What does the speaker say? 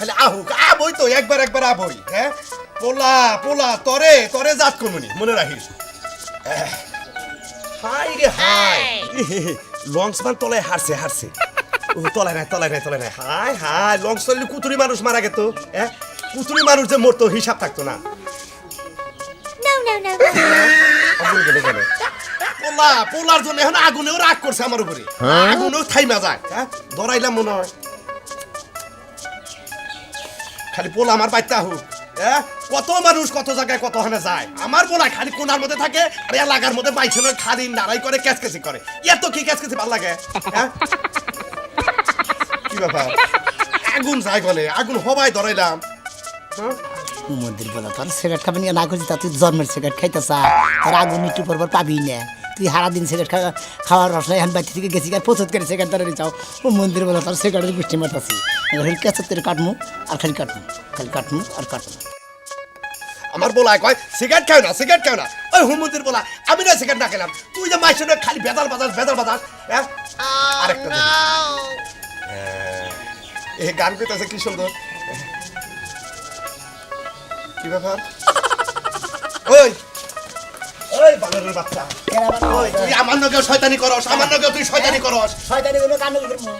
খালি আহুক আবই তো একবার একবার আবই হ্যাঁ পোলা পোলা তরে তরে জাত কমুনি মনে রাখিস হাই রে হাই লংসমান তলায় হারছে হারছে ও তলায় নাই তলায় নাই তলায় নাই হাই হাই লংস তলে কুতুরি মানুষ মারা গেত হ্যাঁ কুতুরি মানুষ যে মরতো হিসাব থাকতো না আগুন গেলে গেলে পোলা পোলার জন্য এখন আগুনেও রাগ করছে আমার উপরে আগুনেও থাইমা যায় হ্যাঁ ধরাইলাম মনে হয় খালি পোলা আমার বাইতে আহুক হ্যাঁ কত মানুষ কত জায়গায় কত হানে যায় আমার পোলা খালি কোনার মধ্যে থাকে আর এলাকার মধ্যে বাইছেন খালি নাড়াই করে ক্যাচকেচি করে এত কি ক্যাচকেচি ভাল লাগে হ্যাঁ কি ব্যাপার আগুন যায় গলে আগুন হবাই ধরাইলাম হ্যাঁ মন্দির বলা তোর সিগারেট খাবি না করছি তা তুই জন্মের সিগারেট খাইতে চা তোর আগুন একটু পর পাবি না তুই সারাদিন সিগারেট খাওয়ার রসনায় এখন বাড়ি থেকে গেছি আর প্রচুর করে সিগারেট ধরে চাও ও মন্দির বলা তোর সিগারেটের বৃষ্টি মারতাছি কেঁচা করে কাটমু আর খালি কাটমু আর কাটমু আমার বলা কয় সিগারেট খাও না ওই হুমন্দির বলা আমি না সিগারেট না খেলাম তুই যে মাইছ খালি বেদাল বাজাস হ্যাঁ আরেকটা এ গান করতেছে কি সুন্দর কি ব্যাপার ওই ওই বানরের বাচ্চা ওই তুই আমার নগে শয়তানি করস আমার নগে তুই শয়তানি করস শয়তানি করলে কান্না করবো